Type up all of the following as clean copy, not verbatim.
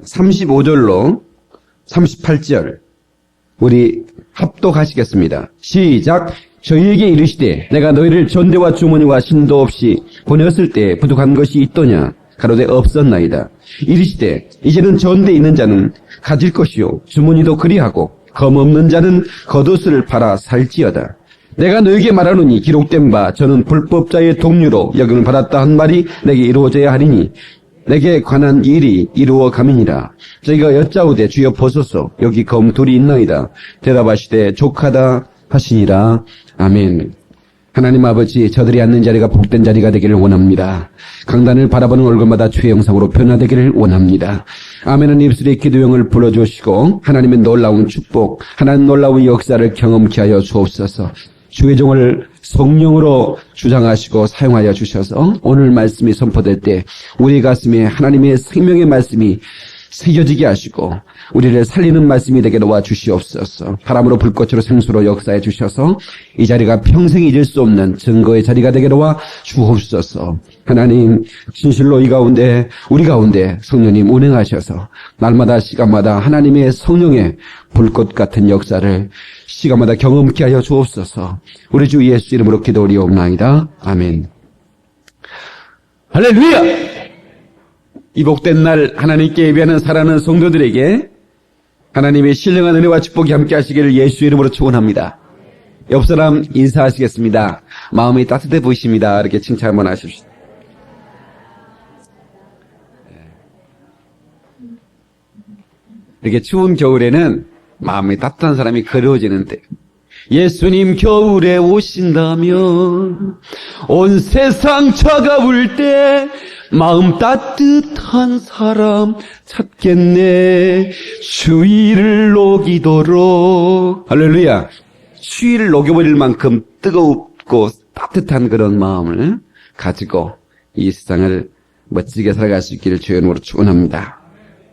35절로 38절 우리 합독하시겠습니다. 시작. 저희에게 이르시되 내가 너희를 전대와 주머니와 신도 없이 보내었을 때 부족한 것이 있더냐? 가로되 없었나이다. 이르시되 이제는 전대 있는 자는 가질 것이요 주머니도 그리하고 검 없는 자는 겉옷을 팔아 살지어다. 내가 너에게 말하노니 기록된 바 저는 불법자의 동류로 여김을 받았다 한 말이 내게 이루어져야 하리니 내게 관한 일이 이루어감이니라. 저희가 여짜오되 주여 보소서 여기 검 둘이 있나이다. 대답하시되 족하다 하시니라. 아멘. 하나님 아버지, 저들이 앉는 자리가 복된 자리가 되기를 원합니다. 강단을 바라보는 얼굴마다 주의 영상으로 변화되기를 원합니다. 아멘은 입술의 기도형을 불러주시고 하나님의 놀라운 축복, 하나님 놀라운 역사를 경험케 하여 주옵소서. 주의 종을 성령으로 주장하시고 사용하여 주셔서 오늘 말씀이 선포될 때 우리 가슴에 하나님의 생명의 말씀이 새겨지게 하시고 우리를 살리는 말씀이 되게 도와주시옵소서. 바람으로 불꽃으로 생수로 역사해 주셔서 이 자리가 평생 잊을 수 없는 증거의 자리가 되게 도와주옵소서. 하나님 진실로 이 가운데 우리 가운데 성령님 운행하셔서 날마다 시간마다 하나님의 성령의 불꽃 같은 역사를 시간마다 경험케 하여 주옵소서. 우리 주 예수 이름으로 기도드리옵나이다. 아멘. 할렐루야. 이 복된 날 하나님께 예배하는 사랑하는 성도들에게 하나님의 신령한 은혜와 축복이 함께 하시기를 예수 이름으로 축원합니다. 옆 사람 인사하시겠습니다. 마음이 따뜻해 보이십니다. 이렇게 칭찬 한번 하십시오. 이렇게 추운 겨울에는 마음이 따뜻한 사람이 그리워지는데 예수님 겨울에 오신다면 온 세상 차가울 때 마음 따뜻한 사람 찾겠네. 추위를 녹이도록. 할렐루야. 추위를 녹여버릴 만큼 뜨겁고 따뜻한 그런 마음을 가지고 이 세상을 멋지게 살아갈 수 있기를 주의 이름으로 축원합니다.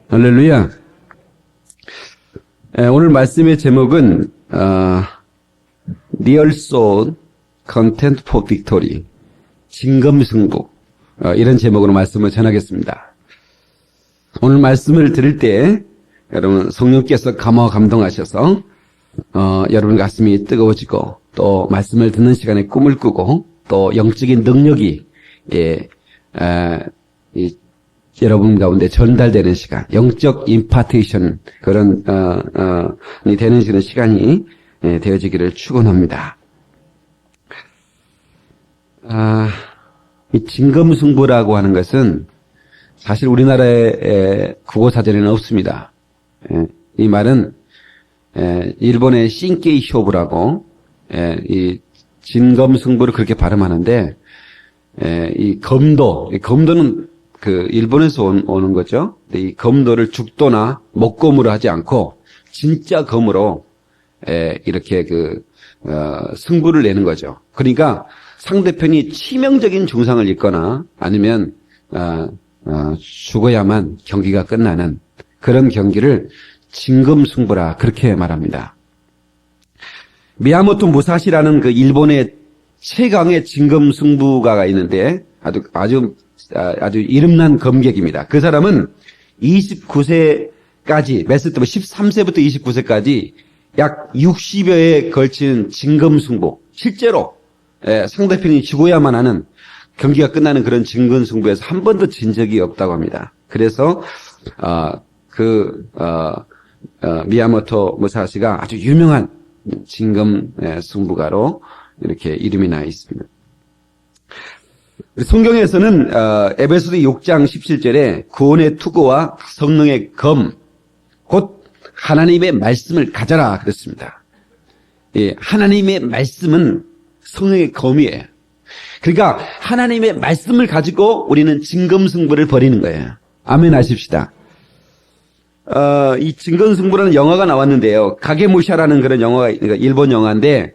할렐루야. 오늘 말씀의 제목은 Real Soul Content for Victory, 진검승부, 이런 제목으로 말씀을 전하겠습니다. 오늘 말씀을 들을 때 여러분 성령께서 감화와 감동하셔서 여러분 가슴이 뜨거워지고 또 말씀을 듣는 시간에 꿈을 꾸고 또 영적인 능력이 여러분 가운데 전달되는 시간, 영적 임파테이션 그런 이 되는 시간이 되어지기를 축원합니다. 이 진검승부라고 하는 것은 사실 우리나라의 국어사전에는 없습니다. 이 말은 일본의 신케이 쇼부라고 이 진검승부를 그렇게 발음하는데 이 검도는 그 일본에서 오는 거죠. 이 검도를 죽도나 목검으로 하지 않고 진짜 검으로 이렇게 승부를 내는 거죠. 그러니까 상대편이 치명적인 중상을 입거나 아니면 죽어야만 경기가 끝나는 그런 경기를 진검승부라 그렇게 말합니다. 미야모토 무사시라는 그 일본의 최강의 진검승부가가 있는데 아주 이름난 검객입니다. 그 사람은 29세까지 몇 세 때부터 13세부터 29세까지 약 60여에 걸친 진검승부, 실제로 상대편이 죽어야만 하는 경기가 끝나는 그런 진검승부에서 한 번도 진 적이 없다고 합니다. 그래서 미야모토 무사시가 아주 유명한 진검승부가로 이렇게 이름이 나 있습니다. 성경에서는 에베소서 6장 17절에 구원의 투구와 성령의 검, 곧 하나님의 말씀을 가져라 그랬습니다. 예, 하나님의 말씀은 성령의 검이에요. 그러니까 하나님의 말씀을 가지고 우리는 진검승부를 벌이는 거예요. 아멘 하십시다. 이 진검승부라는 영화가 나왔는데요. 가게모샤라는 그런 영화가, 그러니까 일본 영화인데,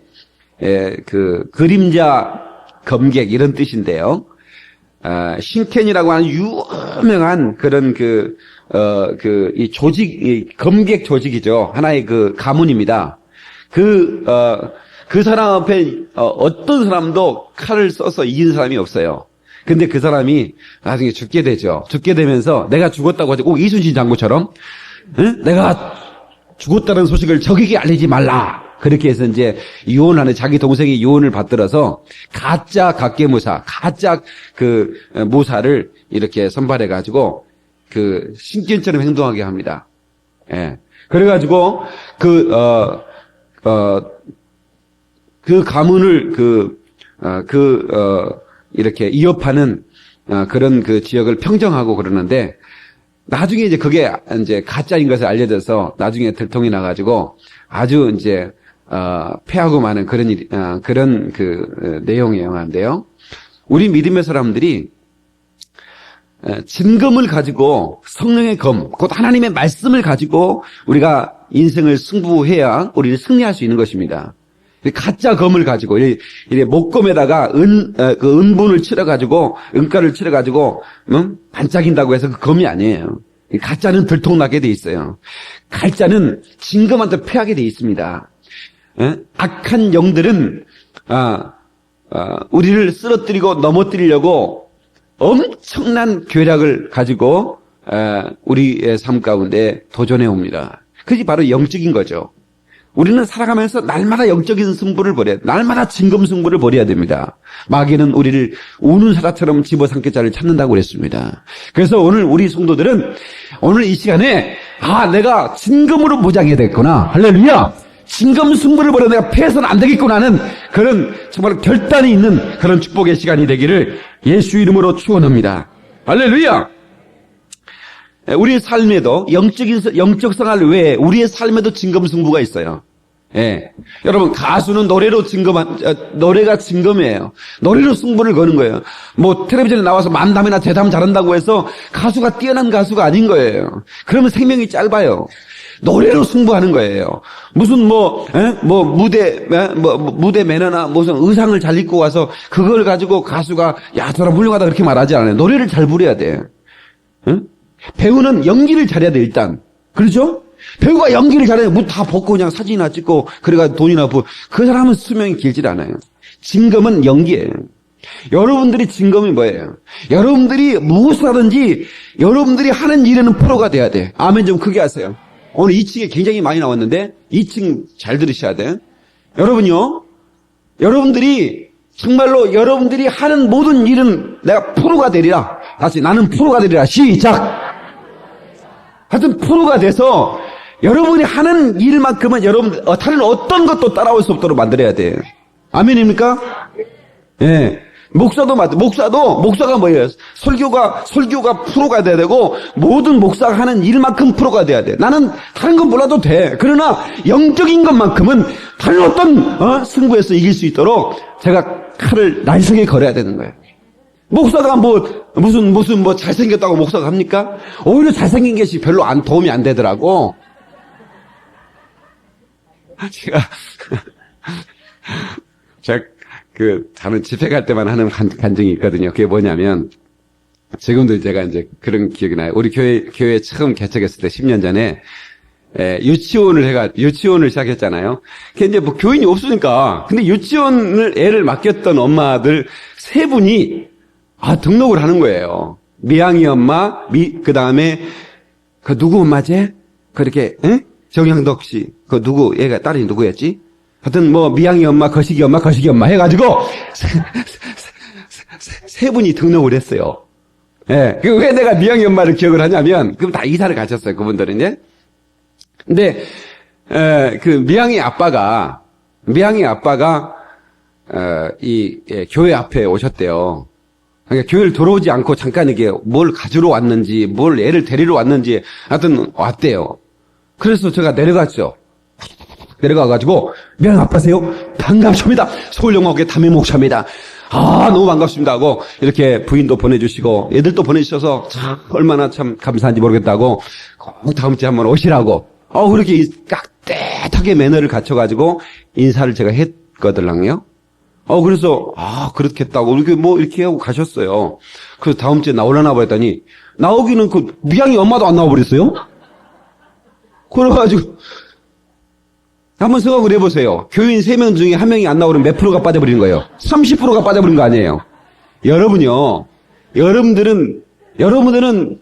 그 그림자 검객 이런 뜻인데요. 신켄이라고 하는 유명한 그런 이 조직, 이 검객 조직이죠. 하나의 그 가문입니다. 그 사람 앞에 어떤 사람도 칼을 써서 이긴 사람이 없어요. 근데 그 사람이 나중에 죽게 되죠. 죽게 되면서 내가 죽었다고 하지, 꼭 이순신 장군처럼, 응? 내가 죽었다는 소식을 적에게 알리지 말라. 그렇게 해서 이제 유언하는, 자기 동생이 유언을 받들어서 가짜 각계무사, 가짜 그 무사를 이렇게 선발해가지고 그 신견처럼 행동하게 합니다. 예. 그래가지고 그 가문을 이렇게 이업하는 그런 그 지역을 평정하고 그러는데, 나중에 이제 그게 이제 가짜인 것을 알려져서 나중에 들통이 나가지고 아주 이제 패하고 마는 그런 그 내용의 영화인데요. 우리 믿음의 사람들이 진검을 가지고, 성령의 검, 곧 하나님의 말씀을 가지고 우리가 인생을 승부해야 우리를 승리할 수 있는 것입니다. 가짜 검을 가지고, 이래 목검에다가 은분을 칠해가지고, 은가를 칠해가지고, 반짝인다고 해서 그 검이 아니에요. 가짜는 들통나게 돼 있어요. 가짜는 진검한테 패하게 돼 있습니다. 악한 영들은, 우리를 쓰러뜨리고 넘어뜨리려고 엄청난 괴력을 가지고, 우리의 삶 가운데 도전해 옵니다. 그게 바로 영적인 거죠. 우리는 살아가면서 날마다 영적인 승부를 벌여야 돼. 날마다 진검 승부를 벌여야 됩니다. 마귀는 우리를 우는 사자처럼 집어삼킬 자를 찾는다고 그랬습니다. 그래서 오늘 우리 성도들은 오늘 이 시간에 내가 진검으로 무장이 됐구나. 할렐루야. 진검 승부를 벌여 내가 패해서는 안 되겠구나 하는 그런 정말 결단이 있는 그런 축복의 시간이 되기를 예수 이름으로 축원합니다. 할렐루야. 우리의 삶에도 영적 생활 외에 우리의 삶에도 진검승부가 있어요. 예. 여러분, 가수는 노래가 진검이에요. 노래로 승부를 거는 거예요. 뭐 텔레비전에 나와서 만담이나 대담 잘한다고 해서 가수가 뛰어난 가수가 아닌 거예요. 그러면 생명이 짧아요. 노래로 승부하는 거예요. 무슨 무대 매너나 무슨 의상을 잘 입고 와서 그걸 가지고 가수가 야, 저 사람 훌륭하다 그렇게 말하지 않아요. 노래를 잘 부려야 돼. 응? 배우는 연기를 잘해야 돼, 일단. 그렇죠? 배우가 연기를 잘해야 뭐 다 벗고 그냥 사진이나 찍고, 그래가 돈이나 그 사람은 수명이 길질 않아요. 진검은 연기예요. 여러분들이 진검이 뭐예요? 여러분들이 무엇을 하든지 여러분들이 하는 일에는 프로가 돼야 돼. 아멘 좀 크게 하세요. 오늘 2층에 굉장히 많이 나왔는데 2층 잘 들으셔야 돼. 여러분요, 여러분들이 정말로 여러분들이 하는 모든 일은 내가 프로가 되리라. 다시 나는 프로가 되리라. 시작. 하여튼 프로가 돼서 여러분이 하는 일만큼은 여러분 다른 어떤 것도 따라올 수 없도록 만들어야 돼. 아멘입니까? 예. 목사가 뭐예요? 설교가 프로가 돼야 되고, 모든 목사가 하는 일만큼 프로가 돼야 돼. 나는 다른 건 몰라도 돼. 그러나 영적인 것만큼은 다른 어떤 승부에서 이길 수 있도록 제가 칼을 날쌔게 걸어야 되는 거예요. 목사가 무슨 잘생겼다고 목사가 합니까? 오히려 잘생긴 것이 별로 도움이 안 되더라고. 제가 저는 집회 갈 때만 하는 간증이 있거든요. 그게 뭐냐면, 지금도 제가 이제 그런 기억이 나요. 우리 교회 처음 개척했을 때 10년 전에, 유치원을 시작했잖아요. 그게 이제 교인이 없으니까. 근데 유치원을 애를 맡겼던 엄마들 3분이, 등록을 하는 거예요. 미양이 엄마, 그 다음에, 누구 엄마지? 그렇게, 정양덕 씨. 얘가 딸이 누구였지? 하여튼 미양이 엄마, 거시기 엄마 해가지고 세 분이 등록을 했어요. 예. 왜 내가 미양이 엄마를 기억을 하냐면, 그럼 다 이사를 가셨어요, 그분들은 이제. 근데 미양이 아빠가 교회 앞에 오셨대요. 그러니까 교회를 들어오지 않고 잠깐 이게 뭘 가지러 왔는지, 뭘 애를 데리러 왔는지, 하여튼 왔대요. 그래서 제가 내려가가지고, 미양 아빠세요? 반갑습니다. 서울영화교회 담임 목사입니다. 너무 반갑습니다 하고, 이렇게 부인도 보내주시고, 애들도 보내주셔서, 얼마나 참 감사한지 모르겠다고, 꼭 다음 주에 한번 오시라고, 그렇게 깍듯하게 매너를 갖춰가지고, 인사를 제가 했거든요. 그래서, 그렇겠다고, 이렇게 하고 가셨어요. 그래서 다음 주에 나오려나 보랬더니, 나오기는 미양이 엄마도 안 나와버렸어요? 그래가지고, 한번 생각을 해보세요. 교인 3명 중에 1명이 안 나오면 몇 프로가 빠져버리는 거예요? 30%가 빠져버린 거 아니에요? 여러분요, 여러분들은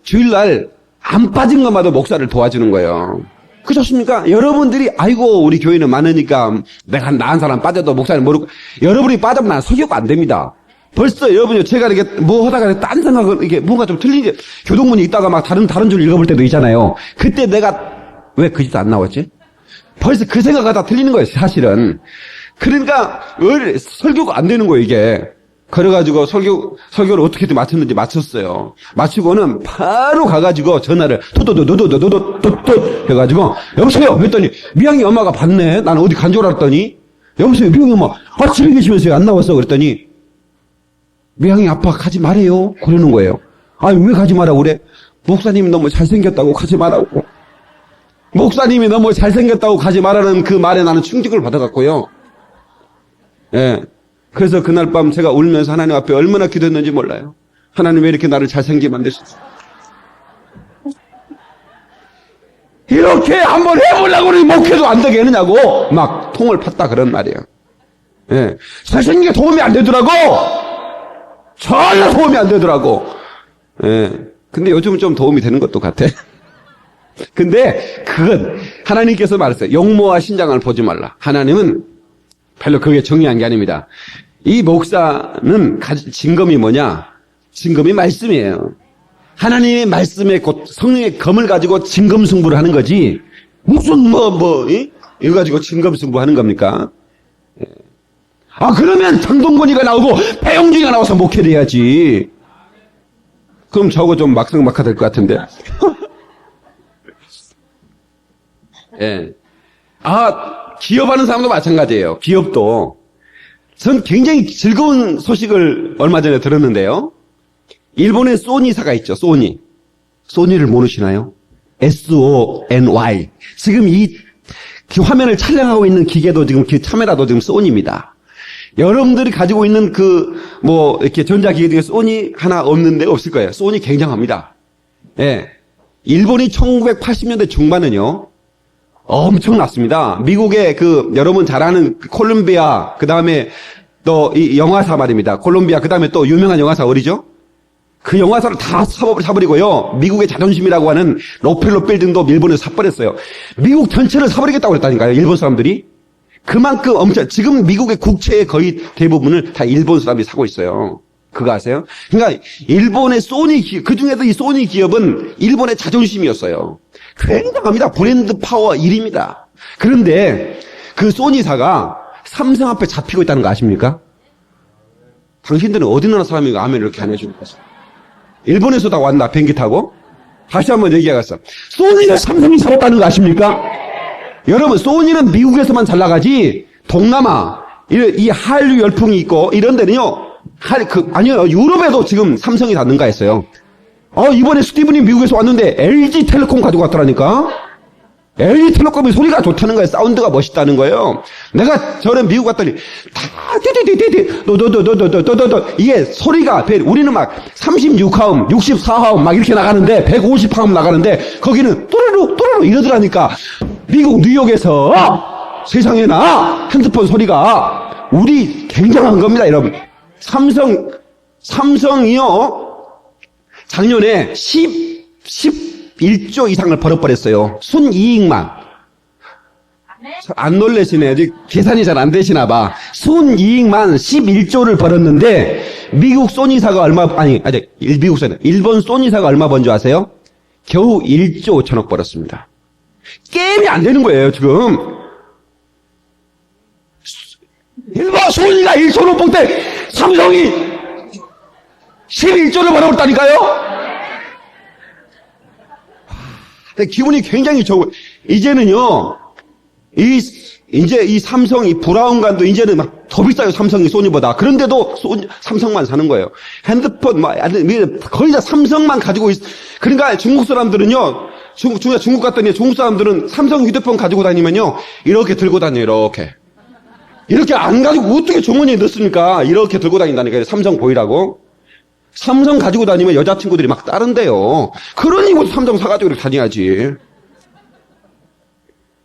주일날 안 빠진 것마다 목사를 도와주는 거예요. 그렇습니까? 여러분들이 아이고 우리 교회는 많으니까 내가 나한 사람 빠져도 목사를 모르고 여러분이 빠지면 난 설교가 안 됩니다. 벌써 여러분이 제가 이렇게 뭐 하다가 딴 생각을 이게 뭔가 좀 틀리게 교동문이 있다가 막 다른 줄 읽어볼 때도 있잖아요. 그때 내가 왜 그 집도 안 나왔지? 벌써 그 생각하다 틀리는 거예요, 사실은. 그러니까 설교가 안 되는 거예요, 이게. 그래가지고 설교를 어떻게든 맞췄는지 맞췄어요. 맞추고는 바로 가가지고 전화를 토토토토토토토토 해가지고 여보세요 했더니 미양이 엄마가 봤네. 나는 어디 간 줄 알았더니 여보세요 미양이 엄마 집에 계시면서 안 나왔어 그랬더니 미양이 아빠 가지 말아요 그러는 거예요. 아니 왜 가지 말라고 그래? 목사님이 너무 잘생겼다고 가지 말라고. 목사님이 너무 잘생겼다고 가지 말라는 그 말에 나는 충격을 받아갖고요. 예. 그래서 그날 밤 제가 울면서 하나님 앞에 얼마나 기도했는지 몰라요. 하나님 왜 이렇게 나를 잘생기게 만드셨어요? 이렇게 한번 해보려고 그러니 목회도 안 되게 했느냐고 막 통을 팠다 그런 말이에요. 예. 잘생기게 도움이 안 되더라고. 전혀 도움이 안 되더라고. 예. 근데 요즘은 좀 도움이 되는 것도 같아. 근데 그건 하나님께서 말했어요. 용모와 신장을 보지 말라. 하나님은 별로 그게 중요한 게 아닙니다. 이 목사는 증거이 뭐냐? 증거이 말씀이에요. 하나님의 말씀에 곧 성령의 검을 가지고 진검승부를 하는 거지. 무슨 이거 가지고 진검승부하는 겁니까? 그러면 장동건이가 나오고 배용준이가 나와서 목회를 해야지. 그럼 저거 좀 막상막하 될 것 같은데. 예. 기업하는 사람도 마찬가지예요. 기업도. 전 굉장히 즐거운 소식을 얼마 전에 들었는데요. 일본의 소니사가 있죠. 소니를 모르시나요? SONY. 지금 이 화면을 촬영하고 있는 기계도 지금 그 카메라도 지금 소니입니다. 여러분들이 가지고 있는 이렇게 전자기계 중에 소니 하나 없는데 없을 거예요. 소니 굉장합니다. 예. 일본이 1980년대 중반은요, 엄청났습니다. 미국의 여러분 잘 아는 콜롬비아, 그 다음에 또 이 영화사 말입니다. 콜롬비아, 그 다음에 또 유명한 영화사 어디죠? 그 영화사를 다 사버리고요. 미국의 자존심이라고 하는 로펠로 빌딩도 일본에서 사버렸어요. 미국 전체를 사버리겠다고 그랬다니까요. 일본 사람들이. 그만큼 지금 미국의 국채의 거의 대부분을 다 일본 사람들이 사고 있어요. 그거 아세요? 그러니까 일본의 소니 기업, 그 중에도 이 소니 기업은 일본의 자존심이었어요. 굉장합니다. 브랜드 파워 1위입니다. 그런데 그 소니사가 삼성 앞에 잡히고 있다는 거 아십니까? 당신들은 어디 나라 사람이 아멘 이렇게 안 해주는 거죠? 일본에서 다 왔나 비행기 타고? 다시 한번 얘기해갔어. 소니를 삼성이 사봤다는 거 아십니까? 여러분 소니는 미국에서만 잘 나가지 동남아 이 한류 열풍이 있고 이런 데는요 아니요 유럽에도 지금 삼성이 다 능가했어요. 이번에 스티븐이 미국에서 왔는데 LG텔레콤 가지고 왔더라니까. LG텔레콤이 소리가 좋다는 거예요. 사운드가 멋있다는 거예요. 내가 전에 미국 갔더니 다 띠띠띠띠띠 도도도도도도도도 이게 소리가 우리는 막 36화음 64화음 막 이렇게 나가는데 150화음 나가는데 거기는 또르르 또르르 이러더라니까. 미국 뉴욕에서 세상에나 핸드폰 소리가 우리 굉장한 겁니다, 여러분. 삼성이요 작년에 11조 이상을 벌어버렸어요. 순이익만. 안 놀라시네. 계산이 잘 안 되시나 봐. 순이익만 11조를 벌었는데 미국 소니사가 일본 소니사가 얼마 번 줄 아세요? 겨우 1조 5천억 벌었습니다. 게임이 안 되는 거예요, 지금. 일본 소니가 1조를 벌때 삼성이 11조를 벌어버렸다니까요? 기분이 굉장히 좋고, 이제는요, 이제 이 삼성, 이 브라운관도 이제는 막 더 비싸요, 삼성이 소니보다. 그런데도 삼성만 사는 거예요. 핸드폰, 거의 다 삼성만 가지고 그러니까 중국 사람들은요, 중국 갔더니 중국 사람들은 삼성 휴대폰 가지고 다니면요, 이렇게 들고 다녀요, 이렇게. 이렇게 안 가지고 어떻게 주머니에 넣습니까? 이렇게 들고 다닌다니까요, 삼성 보이라고. 삼성 가지고 다니면 여자친구들이 막 따른대요. 그러니 삼성 사가지고 이렇게 다녀야지.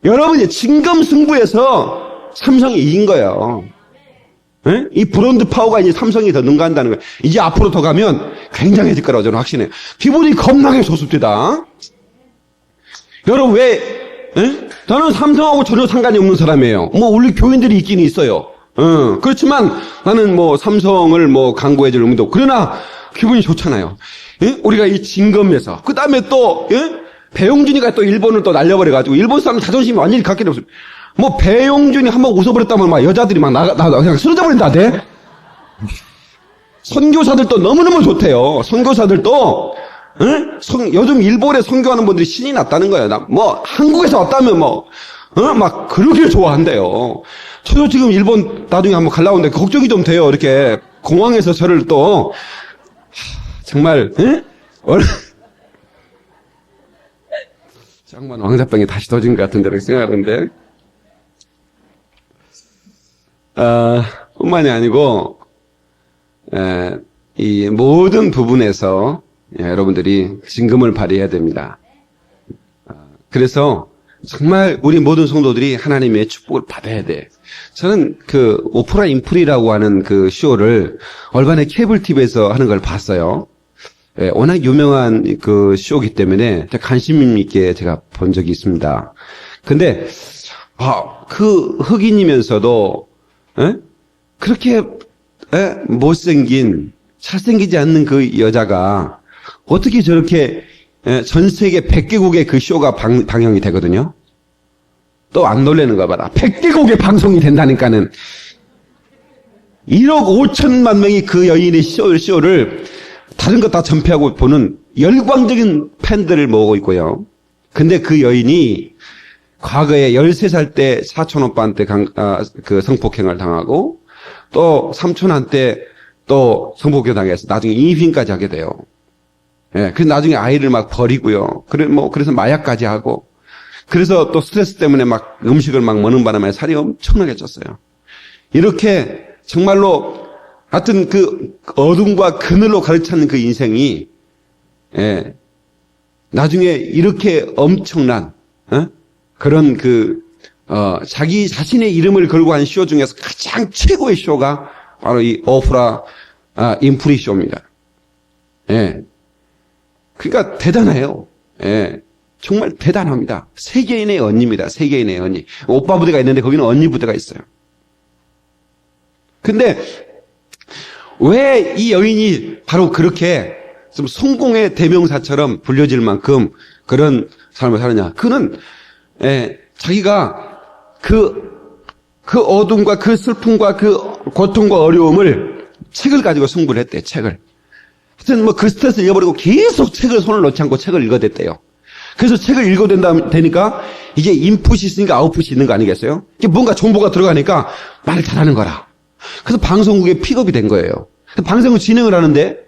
여러분이 진검승부에서 삼성이 이긴 거예요. 이 브랜드 파워가 이제 삼성이 더 능가한다는 거예요. 이제 앞으로 더 가면 굉장해질 거라고 저는 확신해요. 기분이 겁나게 좋습니다. 여러분 왜? 에? 저는 삼성하고 전혀 상관이 없는 사람이에요. 뭐 우리 교인들이 있긴 있어요. 그렇지만 나는 뭐 삼성을 뭐 강구해줄 의무도 없고. 그러나 기분이 좋잖아요. 예? 우리가 이 진검에서 그 다음에 또 예? 배용준이가 또 일본을 또 날려버려가지고 일본 사람 자존심이 완전히 갖게 없어요. 뭐 배용준이 한번 웃어버렸다면 막 여자들이 막 나 그냥 쓰러져 버린다 대. 선교사들도 너무너무 좋대요. 선교사들도 요즘 일본에 선교하는 분들이 신이 났다는 거예요. 뭐 한국에서 왔다면 뭐 막 그러길 좋아한대요. 저도 지금 일본 나중에 한번 가려고 하는데 걱정이 좀 돼요. 이렇게 공항에서 저를 또 정말 짱만 왕자병이 다시 터진 것 같은데 이렇게 생각하는데 뿐만이 아니고 이 모든 부분에서 여러분들이 진금을 발휘해야 됩니다. 그래서 정말 우리 모든 성도들이 하나님의 축복을 받아야 돼. 저는 그 오프라 인프리라고 하는 그 쇼를 얼간의 케이블 TV에서 하는 걸 봤어요. 워낙 유명한 그 쇼이기 때문에 관심 있게 제가 본 적이 있습니다. 근데 그 흑인이면서도 그렇게 못생긴 잘생기지 않는 그 여자가 어떻게 저렇게 전 세계 100개국의 그 쇼가 방영이 되거든요. 또 안 놀래는 거 봐라. 100개국의 방송이 된다니까는 1억 5천만 명이 그 여인의 쇼를 다른 거 다 전폐하고 보는 열광적인 팬들을 모으고 있고요. 근데 그 여인이 과거에 13살 때 사촌 오빠한테 그 성폭행을 당하고 또 삼촌한테 또 성폭행 당해서 나중에 임신까지 하게 돼요. 예, 그래서 나중에 아이를 막 버리고요. 그래서 마약까지 하고, 그래서 또 스트레스 때문에 막 음식을 막 먹는 바람에 살이 엄청나게 쪘어요. 이렇게 정말로 하여튼 그 어둠과 그늘로 가득 차는 그 인생이, 예, 나중에 이렇게 엄청난, 그런 자기 자신의 이름을 걸고 한 쇼 중에서 가장 최고의 쇼가 바로 이 오프라 인프리 쇼입니다. 예. 그러니까 대단해요. 예. 정말 대단합니다. 세계인의 언니입니다. 세계인의 언니. 오빠 부대가 있는데 거기는 언니 부대가 있어요. 근데 왜 이 여인이 바로 그렇게 좀 성공의 대명사처럼 불려질 만큼 그런 삶을 사느냐? 그는 자기가 그 어둠과 그 슬픔과 그 고통과 어려움을 책을 가지고 승부를 했대. 책을. 하여튼 뭐 그 스트레스 잃어버리고 계속 책을 손을 놓지 않고 책을 읽어댔대요. 그래서 책을 읽어대니까 이게 인풋이 있으니까 아웃풋이 있는 거 아니겠어요? 이게 뭔가 정보가 들어가니까 말을 잘하는 거라. 그래서 방송국에 픽업이 된 거예요. 방송국 진행을 하는데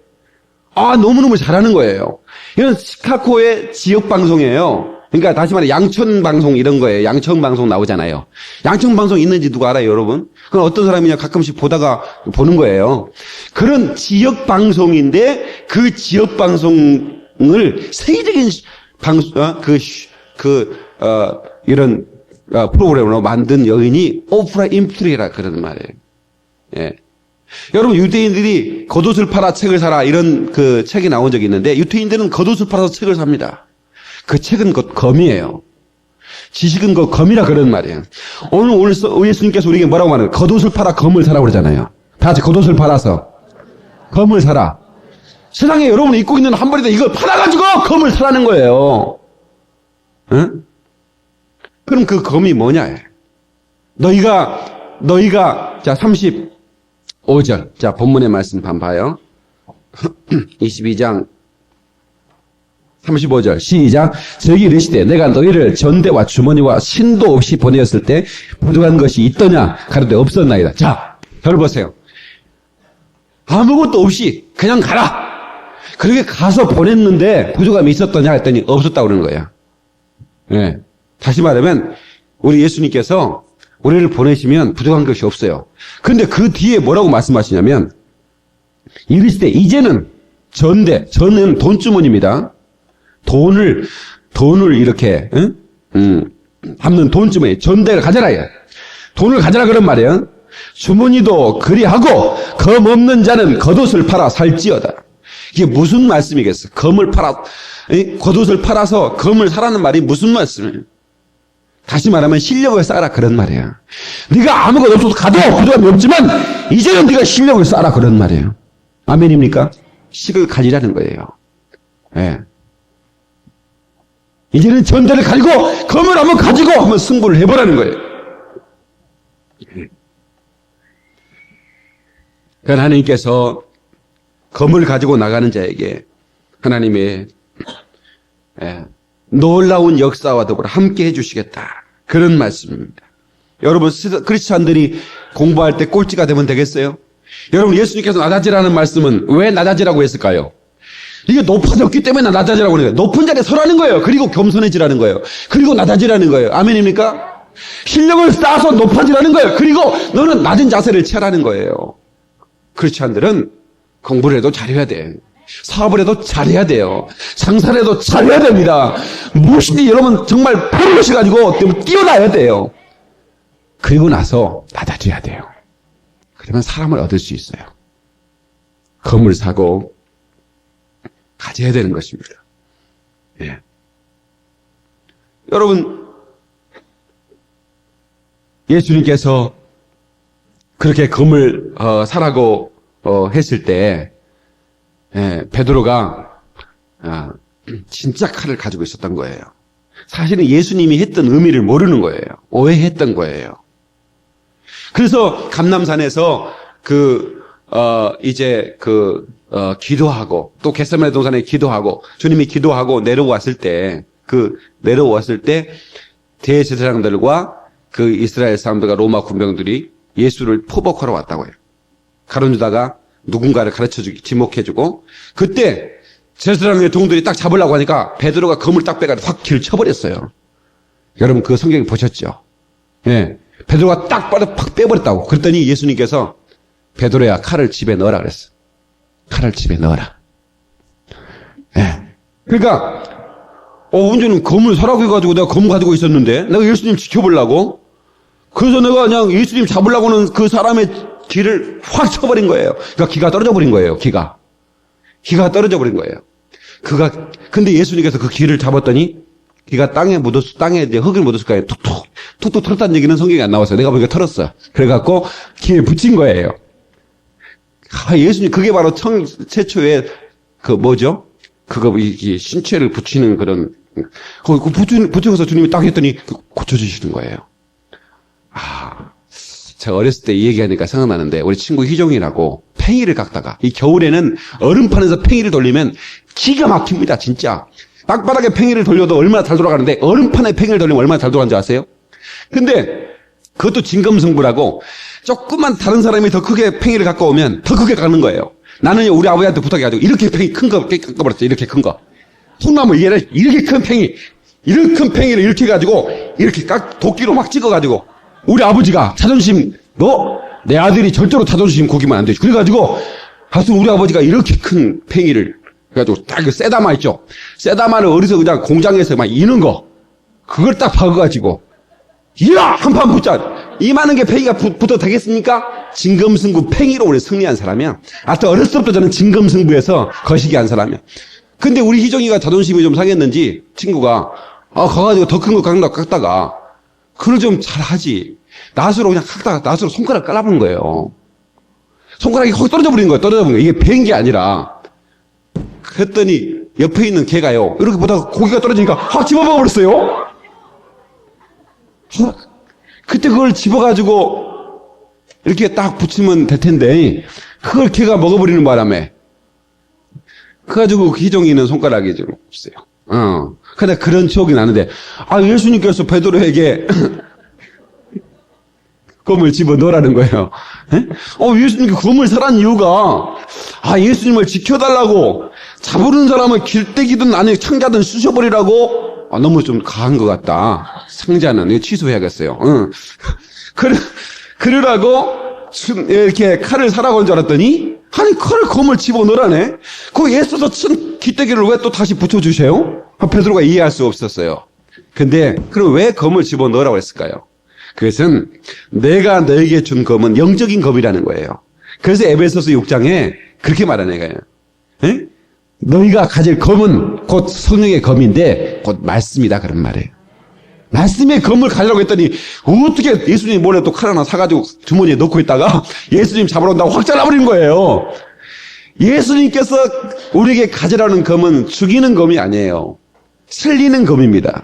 너무너무 잘하는 거예요. 이건 시카고의 지역 방송이에요. 그러니까 다시 말해 양천 방송 이런 거예요. 양천 방송 나오잖아요. 양천 방송 있는지 누가 알아요, 여러분? 그건 어떤 사람이냐 가끔씩 보다가 보는 거예요. 그런 지역 방송인데 그 지역 방송을 세계적인 이런 프로그램으로 만든 여인이 오프라 인프리라 그러는 말이에요. 예. 여러분 유대인들이 겉옷을 팔아 책을 사라 이런 그 책이 나온 적이 있는데 유대인들은 겉옷을 팔아서 책을 삽니다. 그 책은 곧 검이에요. 지식은 곧 검이라 그런 말이에요. 오늘 예수님께서 우리에게 뭐라고 말해요? 겉옷을 팔아 검을 사라고 그러잖아요. 다 같이 겉옷을 팔아서 검을 사라. 세상에 여러분이 입고 있는 한 벌이다 이걸 팔아가지고 검을 사라는 거예요. 응? 그럼 그 검이 뭐냐? 너희가 자 35절 자 본문의 말씀 반 봐요. 22장 35절 시작. 저기 이르시되 내가 너희를 전대와 주머니와 신도 없이 보내었을 때 부족한 것이 있더냐 가로되 없었나이다. 자 저를 보세요. 아무것도 없이 그냥 가라. 그렇게 가서 보냈는데 부족함이 있었더냐 했더니 없었다고 그러는 거야. 예. 다시 말하면 우리 예수님께서 우리를 보내시면 부족한 것이 없어요. 그런데 그 뒤에 뭐라고 말씀하시냐면 이르시되 이제는 전은 돈주머니입니다. 돈을 이렇게 담는 돈주머니 전대를 가져라. 돈을 가져라 그런 말이에요. 주머니도 그리하고 검 없는 자는 겉옷을 팔아 살지어다. 이게 무슨 말씀이겠어? 검을 팔아, 겉옷을 팔아서 검을 사라는 말이 무슨 말씀이에요? 다시 말하면 실력을 쌓아라 그런 말이에요. 네가 아무것도 없어도 가도 부족함이 없지만 이제는 네가 실력을 쌓아라 그런 말이에요. 아멘입니까? 실을 가지라는 거예요. 예. 이제는 전대를 가지고 검을 한번 가지고 한번 승부를 해보라는 거예요. 그러니까 하나님께서 검을 가지고 나가는 자에게 하나님의 놀라운 역사와 더불어 함께 해주시겠다. 그런 말씀입니다. 여러분, 크리스찬들이 공부할 때 꼴찌가 되면 되겠어요? 여러분, 예수님께서 낮아지라는 말씀은 왜 낮아지라고 했을까요? 이게 높아졌기 때문에 낮아지라고 하는 거예요. 높은 자리에 서라는 거예요. 그리고 겸손해지라는 거예요. 그리고 낮아지라는 거예요. 아멘입니까? 실력을 쌓아서 높아지라는 거예요. 그리고 너는 낮은 자세를 취하라는 거예요. 크리스찬들은 공부를 해도 잘해야 돼. 사업을 해도 잘해야 돼요. 장사를 해도 잘해야 됩니다. 무엇이든지 여러분 정말 포르시 가지고 뛰어나야 돼요. 그리고 나서 낮아져야 돼요. 그러면 사람을 얻을 수 있어요. 검을 사고 가져야 되는 것입니다. 예. 여러분, 예수님께서 그렇게 검을 사라고 했을 때 베드로가 진짜 칼을 가지고 있었던 거예요. 사실은 예수님이 했던 의미를 모르는 거예요. 오해했던 거예요. 그래서 감람산에서 기도하고 또 겟세마네 동산에 기도하고 주님이 기도하고 내려왔을 때 대제사장들과 그 이스라엘 사람들과 로마 군병들이 예수를 포박하러 왔다고 해요. 가룟유다가 누군가를 가르쳐주기, 지목해주고, 그때 제사장의 동들이 딱 잡으려고 하니까 베드로가 검을 딱 빼가지고 확 길을 쳐버렸어요. 여러분 그 성경 보셨죠? 예. 베드로가 딱 팍 빼버렸다고. 그랬더니 예수님께서 베드로야 칼을 집에 넣어라 그랬어. 칼을 집에 넣어라. 예. 그러니까 언제는 검을 사라고 해가지고 내가 검 가지고 있었는데 내가 예수님 지켜보려고 그래서 내가 그냥 예수님 잡으려고는 그 사람의 길을 확 쳐버린 거예요. 그러니까 기가 떨어져 버린 거예요. 기가 떨어져 버린 거예요. 근데 예수님께서 그 길을 잡았더니 기가 땅에 이제 흙을 묻었을 거예요. 툭툭 털었다는 얘기는 성경에 안 나왔어요. 내가 보니까 털었어. 그래갖고 귀에 붙인 거예요. 예수님, 그게 바로 최초의 이 신체를 붙이는 그런, 붙여서 주님이 딱 했더니 고쳐주시는 거예요. 제가 어렸을 때 이 얘기하니까 생각나는데, 우리 친구 희종이라고 팽이를 깎다가, 이 겨울에는 얼음판에서 팽이를 돌리면 기가 막힙니다, 진짜. 땅바닥에 팽이를 돌려도 얼마나 잘 돌아가는데, 얼음판에 팽이를 돌리면 얼마나 잘 돌아가는 줄 아세요? 근데, 그것도 진검승부라고, 조금만 다른 사람이 더 크게 팽이를 갖고 오면 더 크게 깎는 거예요. 나는 우리 아버지한테 부탁해가지고, 이렇게 팽이 큰 거 깎아버렸어요, 이렇게 큰 거. 통나무 이해를 이렇게 큰 팽이, 이렇게 큰 팽이를 이렇게 해가지고, 이렇게 도끼로 막 찍어가지고, 우리 아버지가 자존심, 내 아들이 절대로 자존심 고기면 안 되지. 그래가지고, 우리 아버지가 이렇게 큰 팽이를, 그래가지고 딱 쇠다마 있죠? 쇠다마를 어디서 그냥 공장에서 막 이는 거, 그걸 딱 박아가지고, 이야! 한판 붙자! 이만한 게 팽이가 붙어도 되겠습니까? 진검승부 팽이로 우리 승리한 사람이야. 하여튼 어렸을 때부터 저는 진검승부에서 거시기 한 사람이야. 근데 우리 희정이가 자존심이 좀 상했는지, 친구가, 가가지고 더 큰 거 깎다가, 그걸 좀 잘하지. 낫으로 그냥 낫으로 손가락 깔아보는 거예요. 손가락이 거기 떨어져 버린 거예요. 이게 벤 게 아니라. 그랬더니 옆에 있는 개가요. 이렇게 보다가 고기가 떨어지니까 확 집어먹어 버렸어요. 그때 그걸 집어가지고 이렇게 딱 붙이면 될 텐데 그걸 개가 먹어버리는 바람에 그래가지고 희종이는 손가락이 좀 없어요. 근데 그런 추억이 나는데 예수님께서 베드로에게 검을 집어넣으라는 거예요. 예수님께 검을 사란 이유가 예수님을 지켜달라고 잡으는 사람은 길대기든 아니 창자든 쑤셔버리라고 너무 좀 가한 것 같다. 상자는 이거 취소해야겠어요. 그러라고 이렇게 칼을 사라고 한 줄 알았더니 검을 집어넣으라네. 거기 애써서 친 길대기를 왜 또 다시 붙여주세요? 베드로가 이해할 수 없었어요. 근데 그럼 왜 검을 집어넣으라고 했을까요? 그것은 내가 너에게 준 검은 영적인 검이라는 거예요. 그래서 에베소서 6장에 그렇게 말하는 거예요. 너희가 가질 검은 곧 성령의 검인데 곧 말씀이다 그런 말이에요. 말씀의 검을 가지라고 했더니 어떻게 예수님 몰래 또 칼 하나 사가지고 주머니에 넣고 있다가 예수님 잡으러 온다고 확 잘라버린 거예요. 예수님께서 우리에게 가지라는 검은 죽이는 검이 아니에요. 살리는 검입니다.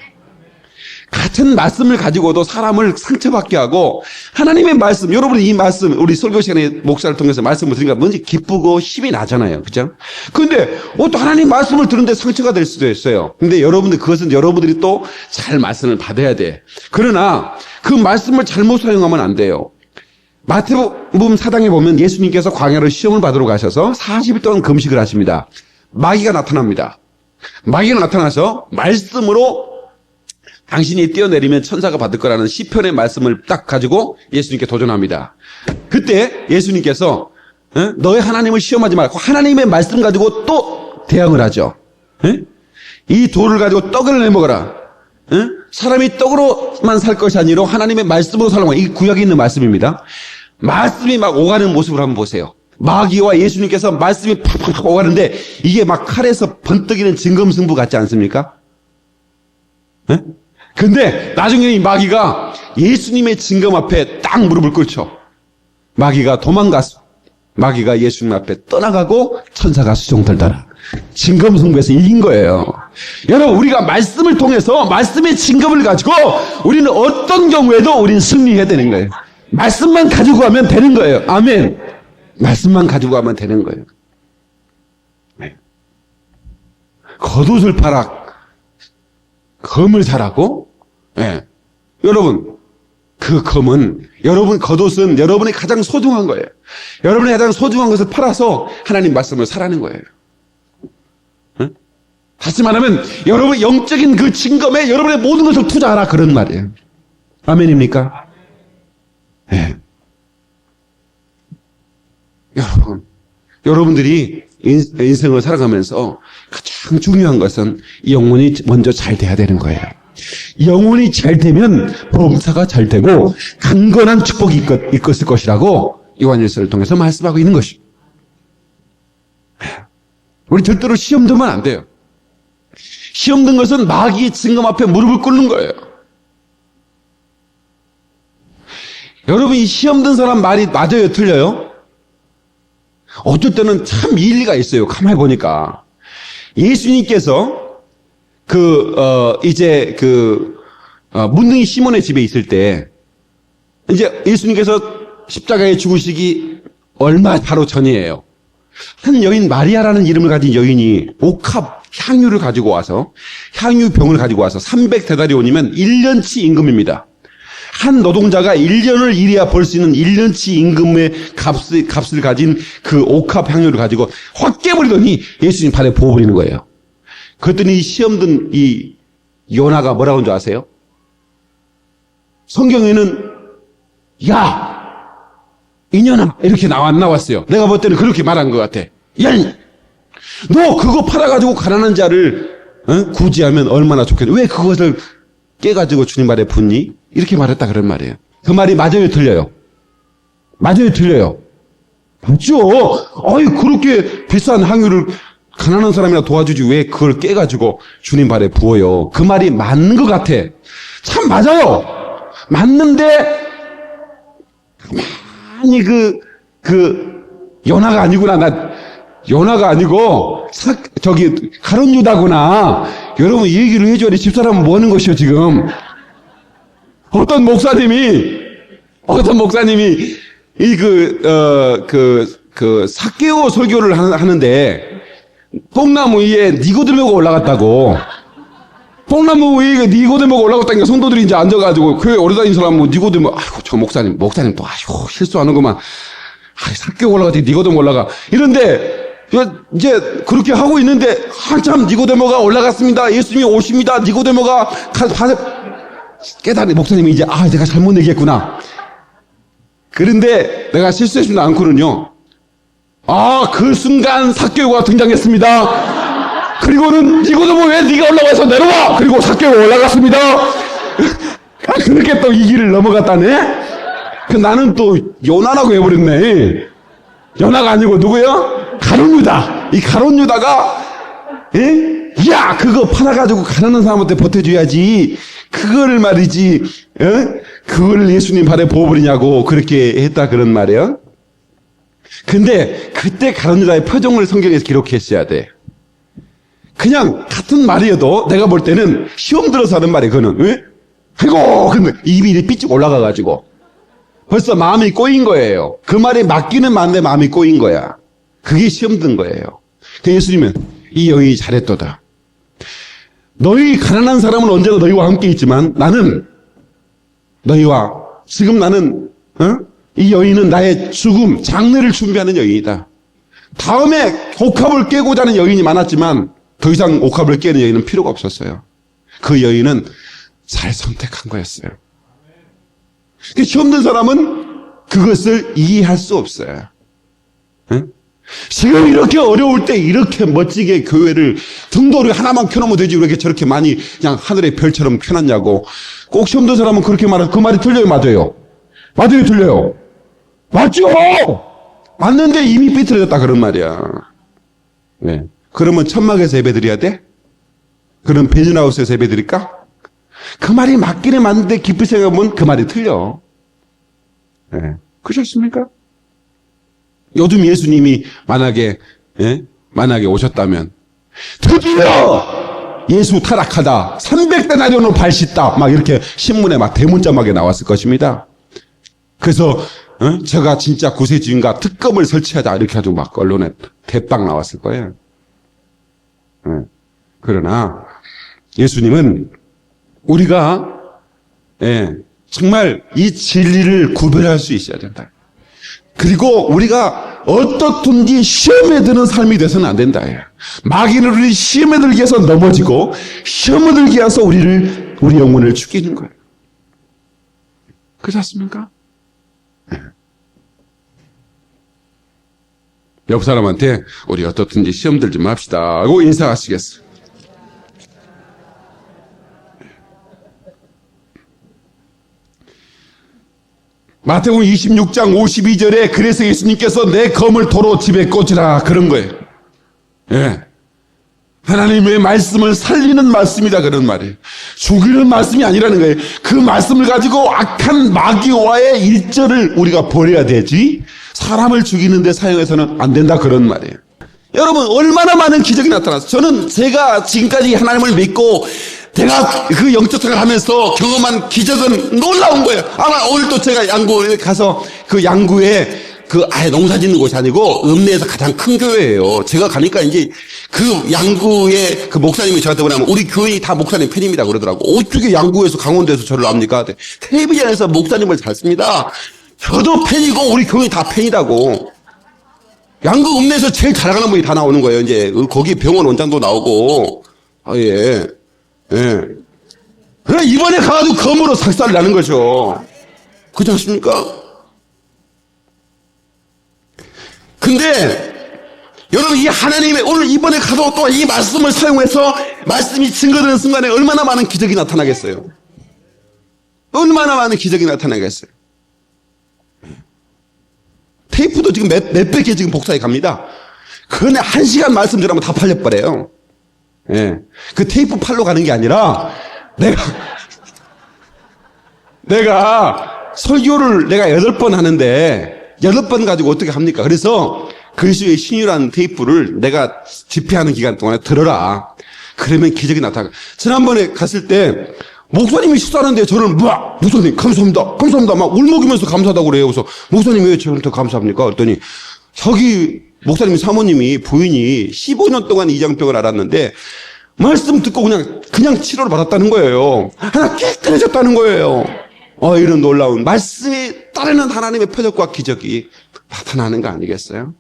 같은 말씀을 가지고도 사람을 상처받게 하고 하나님의 말씀, 여러분이 이 말씀 우리 설교 시간에 목사를 통해서 말씀을 들으니까 뭔지 기쁘고 힘이 나잖아요. 그죠? 그런데 또 하나님 말씀을 들은데 상처가 될 수도 있어요. 근데 그것은 여러분들이 또 잘 말씀을 받아야 돼. 그러나 그 말씀을 잘못 사용하면 안 돼요. 마태복음 4장에 보면 예수님께서 광야로 시험을 받으러 가셔서 40일 동안 금식을 하십니다. 마귀가 나타납니다. 마귀가 나타나서 말씀으로 당신이 뛰어내리면 천사가 받을 거라는 시편의 말씀을 딱 가지고 예수님께 도전합니다. 그때 예수님께서 너의 하나님을 시험하지 말고 하나님의 말씀 가지고 또 대항을 하죠. 이 돌을 가지고 떡을 내먹어라. 사람이 떡으로만 살 것이 아니라 하나님의 말씀으로 살라고. 이 구약에 있는 말씀입니다. 말씀이 막 오가는 모습을 한번 보세요. 마귀와 예수님께서 말씀이 팍팍팍 오가는데 이게 막 칼에서 번뜩이는 진검승부 같지 않습니까? 근데 나중에 이 마귀가 예수님의 진검 앞에 딱 무릎을 꿇죠. 마귀가 도망갔어. 마귀가 예수님 앞에 떠나가고 천사가 수종들더라. 진검승부에서 이긴 거예요. 여러분, 우리가 말씀을 통해서 말씀의 진검을 가지고 우리는 어떤 경우에도 우리는 승리해야 되는 거예요. 말씀만 가지고 가면 되는 거예요. 아멘. 말씀만 가지고 가면 되는 거예요. 네. 겉옷을 팔아 검을 사라고? 네. 여러분, 그 검은, 여러분 겉옷은 여러분이 가장 소중한 거예요. 여러분이 가장 소중한 것을 팔아서 하나님 말씀을 사라는 거예요. 네? 다시 말하면 여러분의 영적인 그 진검에 여러분의 모든 것을 투자하라 그런 말이에요. 아멘입니까? 네. 여러분들이 인생을 살아가면서 가장 중요한 것은 영혼이 먼저 잘 돼야 되는 거예요. 영혼이 잘 되면 범사가 잘 되고 강건한 축복이 있을 것이라고 요한일서를 통해서 말씀하고 있는 것입니다. 우리 절대로 시험 들면 안 돼요. 시험 든 것은 마귀의 진검 앞에 무릎을 꿇는 거예요. 여러분, 이 시험 든 사람 말이 맞아요, 틀려요? 어쩔 때는 참 일리가 있어요. 가만히 보니까 예수님께서 문둥이 시몬의 집에 있을 때 이제 예수님께서 십자가에 죽으시기 얼마 바로 전이에요. 한 여인 마리아라는 이름을 가진 여인이 옥합 향유를 가지고 와서 향유병을 가지고 와서 300데나리온이면 1년치 임금입니다. 한 노동자가 1년을 일해야 벌 수 있는 1년치 임금의 값을 가진 그 옥합 향유를 가지고 확 깨버리더니 예수님 발에 부어버리는 거예요. 그랬더니 시험 든 이 요나가 뭐라고 한 줄 아세요? 성경에는 야 이년아 이렇게 안 나왔어요. 내가 볼 때는 그렇게 말한 것 같아. 야, 너 그거 팔아가지고 가난한 자를 구제하면 얼마나 좋겠니? 왜 그것을 깨가지고 주님 발에 붓니? 이렇게 말했다 그런 말이에요. 그 말이 맞아요, 틀려요? 맞아요, 틀려요? 맞죠? 어이, 그렇게 비싼 향유를 가난한 사람이나 도와주지 왜 그걸 깨가지고 주님 발에 부어요? 그 말이 맞는 것 같아. 참 맞아요. 맞는데 가만히 요나가 아니구나. 나 요나가 아니고 가룟 유다구나. 여러분 이 얘기를 해줘야 돼. 집사람은 뭐 하는 것이요 지금. 어떤 목사님이 삭개오 설교를 하는데 뽕나무 위에 니고데모가 올라갔다고. 뽕나무 위에 니고데모가 올라갔다니까 성도들이 이제 앉아가지고 교회 오래 다니는 사람 니고데모, 아이고 저 목사님 또 아이고 실수하는구만. 삭개오 올라갔더니 니고데모 올라가. 이런데 이제 그렇게 하고 있는데 한참 니고데모가 올라갔습니다. 예수님이 오십니다. 니고데모가 깨달은 목사님이 이제 내가 잘못 얘기했구나. 그런데 내가 실수했지 않고는요. 그 순간 삭개오가 등장했습니다. 그리고는 니고데모 왜 네가 올라와서 내려와? 그리고 삭개오가 올라갔습니다. 그렇게 또 이 길을 넘어갔다네. 나는 또 요나라고 해버렸네. 요나가 아니고 누구요? 가룟 유다. 이 가룟 유다가 예? 야, 그거 팔아가지고 가난한 사람한테 보태줘야지. 그거를 말이지, 그걸 예수님 발에 부어버리냐고 그렇게 했다 그런 말이에요. 근데 그때 가론 유다의 표정을 성경에서 기록했어야 돼. 그냥 같은 말이어도 내가 볼 때는 시험 들어서 하는 말이에요. 그거는. 왜? 아이고, 근데 입이 삐쭉 올라가가지고 벌써 마음이 꼬인 거예요. 그 말이 맞기는 맞는데 마음이 꼬인 거야. 그게 시험 든 거예요. 그 예수님은 이 여인이 잘했도다. 너희 가난한 사람은 언제나 너희와 함께 있지만 나는 너희와 지금 나는 이 여인은 나의 죽음, 장례를 준비하는 여인이다. 다음에 옥합을 깨고자 하는 여인이 많았지만 더 이상 옥합을 깨는 여인은 필요가 없었어요. 그 여인은 잘 선택한 거였어요. 시험 든 사람은 그것을 이해할 수 없어요. 지금 이렇게 어려울 때 이렇게 멋지게 교회를 등도를 하나만 켜놓으면 되지 왜 이렇게 저렇게 많이 그냥 하늘의 별처럼 켜놨냐고. 꼭 시험 든 사람은 그렇게 말해서 그 말이 틀려요, 맞아요? 맞아요, 틀려요? 맞죠? 맞는데 이미 삐뚤어졌다 그런 말이야. 네. 그러면 천막에서 예배 드려야 돼? 그럼 베니하우스에서 예배 드릴까? 그 말이 맞기는 맞는데 깊이 생각해보면 그 말이 틀려. 네. 그렇습니까? 요즘 예수님이 만약에 오셨다면 드디어 예수 타락하다 300데나리온을 발씻다 막 이렇게 신문에 막 대문자막에 나왔을 것입니다. 그래서 제가 진짜 구세주인가 특검을 설치하자 이렇게 아주 막 언론에 대빵 나왔을 거예요. 그러나 예수님은 우리가 정말 이 진리를 구별할 수 있어야 된다. 그리고 우리가 어떻든지 시험에 드는 삶이 돼서는 안 된다. 마귀는 우리 시험에 들기 위해서 넘어지고 시험에 들기 위해서 우리 영혼을 죽이는 거예요. 그렇지 않습니까? 옆 사람한테 우리 어떻든지 시험 들지 맙시다 하고 인사하시겠어요. 마태복음 26장 52절에 그래서 예수님께서 내 검을 도로 집에 꽂으라 그런 거예요. 예. 하나님의 말씀을 살리는 말씀이다 그런 말이에요. 죽이는 말씀이 아니라는 거예요. 그 말씀을 가지고 악한 마귀와의 일절을 우리가 버려야 되지 사람을 죽이는 데 사용해서는 안 된다 그런 말이에요. 여러분 얼마나 많은 기적이 나타났어요. 저는 제가 지금까지 하나님을 믿고 제가 그 영적 생활을 하면서 경험한 기적은 놀라운 거예요. 아마 오늘도 제가 양구에 가서 그 양구에 아예 농사 짓는 곳이 아니고 읍내에서 가장 큰 교회예요. 제가 가니까 이제 그 양구에 그 목사님이 저한테 뭐냐면 우리 교인이 다 목사님 팬입니다 그러더라고. 어떻게 양구에서 강원도에서 저를 압니까? 텔레비전에서 목사님을 잘 씁니다. 저도 팬이고 우리 교인이 다 팬이라고. 양구 읍내에서 제일 잘 나가는 분이 다 나오는 거예요. 이제 거기 병원 원장도 나오고. 예. 그래 이번에 가가지고 검으로 삭살을 나는 거죠. 그렇지 않습니까? 근데 여러분 이 하나님의 오늘 이번에 가도 또 이 말씀을 사용해서 말씀이 증거되는 순간에 얼마나 많은 기적이 나타나겠어요. 얼마나 많은 기적이 나타나겠어요. 테이프도 지금 몇백 개 지금 복사해 갑니다. 그런데 1시간 말씀 들으면 다 팔려버려요. 예. 그 테이프 팔러 가는 게 아니라 내가 설교를 내가 8번 하는데 8번 가지고 어떻게 합니까? 그래서 그리스도의 신유라는 테이프를 내가 집회하는 기간 동안에 들어라. 그러면 기적이 나타나. 지난번에 갔을 때 목사님이 식사하는데 저는 목사님 감사합니다 막 울먹이면서 감사하다고 그래요. 그래서 목사님 왜 저한테 감사합니까? 그랬더니 저기 목사님 사모님이 부인이 15년 동안 이장병을 앓았는데 말씀 듣고 그냥 치료를 받았다는 거예요. 하나 깨끗해졌다는 거예요. 이런 놀라운 말씀에 따르는 하나님의 표적과 기적이 나타나는 거 아니겠어요?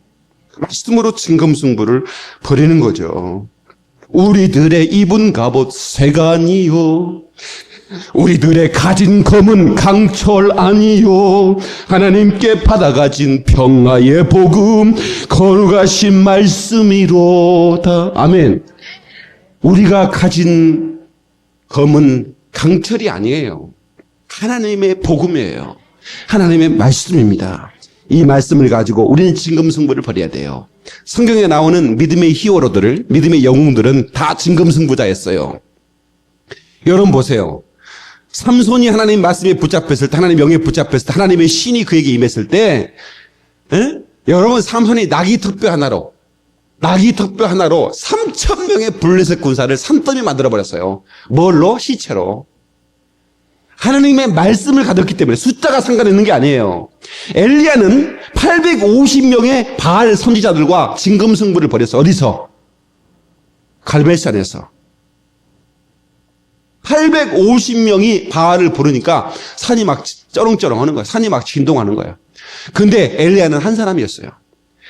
말씀으로 진검승부를 벌이는 거죠. 우리들의 입은 갑옷 쇠간이요 우리들의 가진 검은 강철 아니요 하나님께 받아가진 평화의 복음 거룩하신 말씀이로다. 아멘. 우리가 가진 검은 강철이 아니에요. 하나님의 복음이에요. 하나님의 말씀입니다. 이 말씀을 가지고 우리는 진검승부를 벌여야 돼요. 성경에 나오는 믿음의 히어로들을, 믿음의 영웅들은 다 진검승부자였어요. 여러분 보세요. 삼손이 하나님 말씀에 붙잡혔을 때, 하나님 명예에 붙잡혔을 때, 하나님의 신이 그에게 임했을 때, 여러분 삼손이 나귀 턱뼈 하나로 3,000명의 블레셋 군사를 산더미 만들어버렸어요. 뭘로? 시체로. 하나님의 말씀을 가졌기 때문에 숫자가 상관있는 게 아니에요. 엘리야는 850명의 바알 선지자들과 진검승부를 벌였어. 어디서? 갈멜산에서. 850명이 바알을 부르니까 산이 막 쩌렁쩌렁 하는 거야. 산이 막 진동하는 거야. 근데 엘리야는 한 사람이었어요.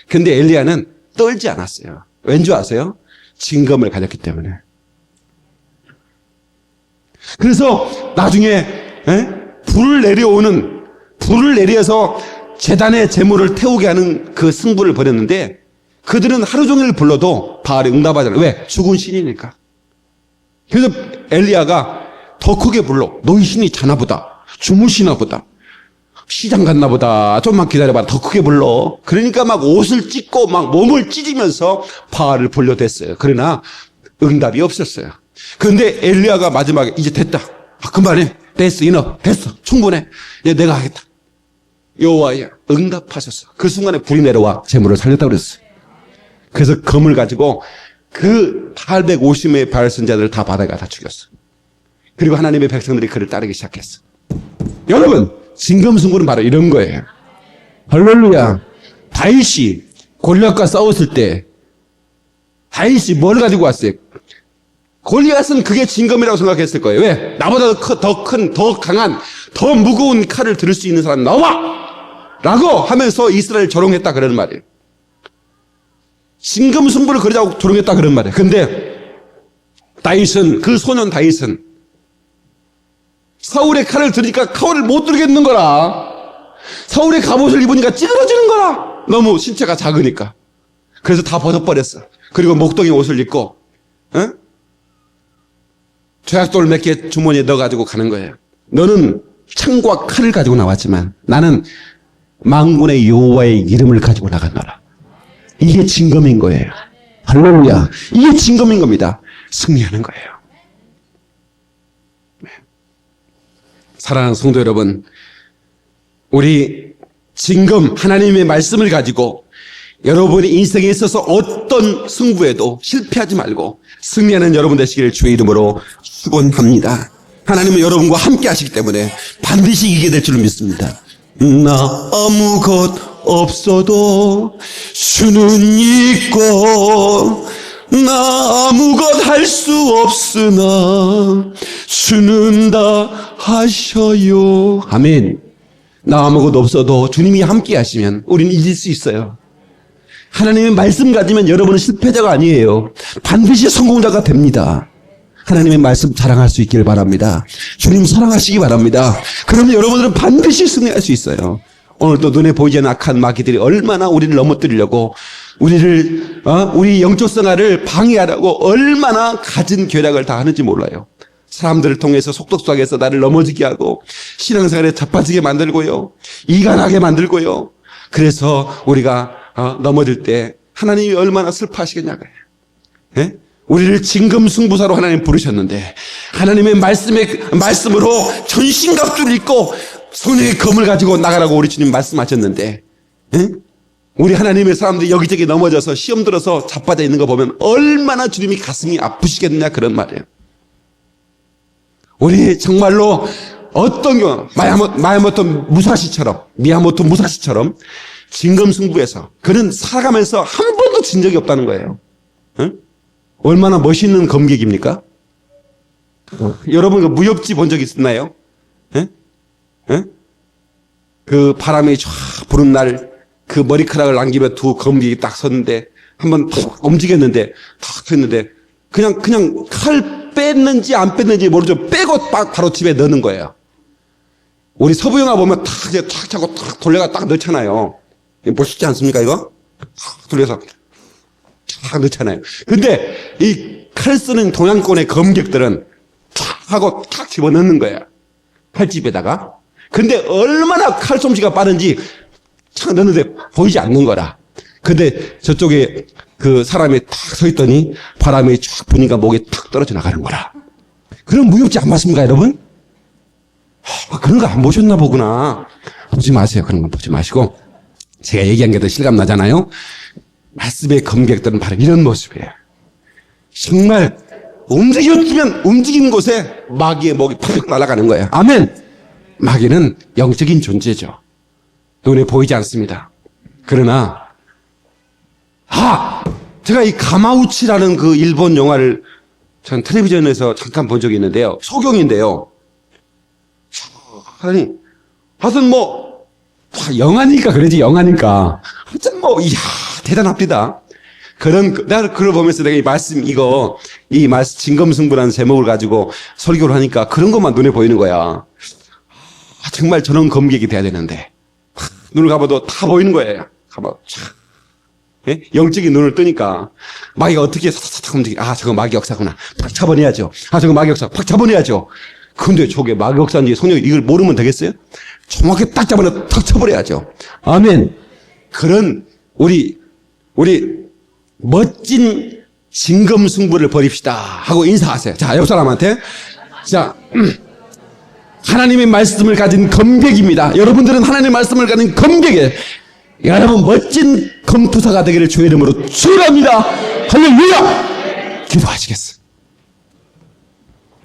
근데 엘리야는 떨지 않았어요. 왠지 아세요? 진검을 가졌기 때문에. 그래서 나중에 불을 내려서 제단에 제물을 태우게 하는 그 승부를 벌였는데 그들은 하루 종일 불러도 바알이 응답하잖아요. 왜? 죽은 신이니까. 그래서 엘리야가 더 크게 불러. 너희 신이 자나 보다. 주무시나 보다. 시장 갔나 보다. 좀만 기다려봐. 더 크게 불러. 그러니까 막 옷을 찢고 막 몸을 찢으면서 바알을 불러댔어요. 그러나 응답이 없었어요. 그런데 엘리야가 마지막에 이제 됐다. 그만해. 됐어. 됐어. 충분해. 이제 내가 하겠다. 여호와여 응답하셨어. 그 순간에 불이 내려와 제물을 살렸다고 그랬어요. 그래서 검을 가지고 그 850명의 바알 선지자들을 다 바다가 다 죽였어. 그리고 하나님의 백성들이 그를 따르기 시작했어. 여러분, 진검승부는 바로 이런 거예요. 할렐루야. 다윗이 골리앗과 싸웠을 때 다윗이 뭘 가지고 왔어요? 골리앗은 그게 진검이라고 생각했을 거예요. 왜? 나보다 더 큰, 더 강한, 더 무거운 칼을 들을 수 있는 사람 나와! 라고 하면서 이스라엘 조롱했다 그러는 말이에요. 진검승부를 그러자고 조롱했다 그런 말이에요. 근데 다윗은, 그 소년 다윗은 사울의 칼을 들으니까 칼을 못 들겠는 거라. 사울의 갑옷을 입으니까 찌그러지는 거라. 너무 신체가 작으니까. 그래서 다 벗어버렸어. 그리고 목동이 옷을 입고 죄악돌 몇 개 주머니에 넣어가지고 가는 거예요. 너는 창과 칼을 가지고 나왔지만 나는 만군의 여호와의 이름을 가지고 나갔노라. 이게 진검인 거예요. 할렐루야. 이게 진검인 겁니다. 승리하는 거예요. 사랑하는 성도 여러분, 우리 진검 하나님의 말씀을 가지고 여러분의 인생에 있어서 어떤 승부에도 실패하지 말고 승리하는 여러분 되시기를 주의 이름으로 축원합니다. 하나님은 여러분과 함께 하시기 때문에 반드시 이기게 될 줄 믿습니다. 나 아무것 없어도 주는 있고 나 아무것 할 수 없으나 주는 다 하셔요. 아멘. 나 아무것도 없어도 주님이 함께 하시면 우리는 이길 수 있어요. 하나님의 말씀 가지면 여러분은 실패자가 아니에요. 반드시 성공자가 됩니다. 하나님의 말씀 자랑할 수 있기를 바랍니다. 주님 사랑하시기 바랍니다. 그러면 여러분들은 반드시 승리할 수 있어요. 오늘 또 눈에 보이지 않는 악한 마귀들이 얼마나 우리를 넘어뜨리려고 우리 영적 생활을 방해하려고 얼마나 가진 계략을 다 하는지 몰라요. 사람들을 통해서 속독속에서 나를 넘어지게 하고 신앙생활에 자빠지게 만들고요. 이간하게 만들고요. 그래서 우리가 넘어질 때 하나님이 얼마나 슬퍼하시겠냐고요. 예? 우리를 진검승부사로 하나님 부르셨는데 하나님의 말씀으로 전신갑주를 입고 손에 검을 가지고 나가라고 우리 주님 말씀하셨는데 우리 하나님의 사람들이 여기저기 넘어져서 시험 들어서 자빠져 있는 거 보면 얼마나 주님이 가슴이 아프시겠느냐 그런 말이에요. 우리 정말로 어떤 경우 미야모토 무사시처럼 진검승부에서 그는 살아가면서 한 번도 진 적이 없다는 거예요. 얼마나 멋있는 검객입니까? 여러분 그 무협지 본 적 있나요? 그 바람이 쫙 부는 날 그 머리카락을 남기며 두 검객이 딱 섰는데 한번 탁 움직였는데 탁 했는데 그냥 칼 뺐는지 안 뺐는지 모르죠. 빼고 바로 집에 넣는 거예요. 우리 서부 영화 보면 탁 차고 탁 돌려가 딱 넣잖아요. 멋있지 않습니까 이거? 탁 돌려서 탁 넣잖아요. 근데 이 칼 쓰는 동양권의 검객들은 탁 하고 탁 집어넣는 거예요. 칼집에다가. 근데 얼마나 칼 솜씨가 빠른지 차가 넣는데 보이지 않는 거라. 근데 저쪽에 그 사람이 탁 서 있더니 바람이 쫙 부니까 목에 탁 떨어져 나가는 거라. 그럼 무섭지 않습니까, 여러분? 그런 거 안 보셨나 보구나. 보지 마세요. 그런 거 보지 마시고. 제가 얘기한 게 더 실감 나잖아요. 말씀의 검객들은 바로 이런 모습이에요. 정말 움직였으면 움직인 곳에 마귀의 목이 팍 날아가는 거예요. 아멘. 마귀는 영적인 존재죠. 눈에 보이지 않습니다. 그러나 제가 이 가마우치라는 그 일본 영화를 전 텔레비전에서 잠깐 본 적이 있는데요. 소경인데요. 하여튼 영화니까 그러지, 영화니까. 하여튼 이야, 대단합니다. 내가 그걸 보면서 내가 이 말씀, 진검승부라는 제목을 가지고 설교를 하니까 그런 것만 눈에 보이는 거야. 정말 저런 검객이 돼야 되는데. 눈을 감아도 다 보이는 거예요. 예? 영적인 눈을 뜨니까 마귀가 어떻게 사사삭 움직이. 저거 마귀 역사구나. 팍 잡아내야죠. 저거 마귀 역사. 팍 잡아내야죠. 근데 저게 마귀 역사인지 성령이 이걸 모르면 되겠어요? 정확히 딱 잡아내 탁 쳐버려야죠. 아멘. 그런 우리 멋진 진검승부를 벌입시다 하고 인사하세요. 자, 옆 사람한테. 자, 하나님의 말씀을 가진 검객입니다. 여러분들은 하나님의 말씀을 가진 검객이에요. 여러분 멋진 검투사가 되기를 주의 이름으로 축원합니다. 할렐루야. 기도하시겠어요?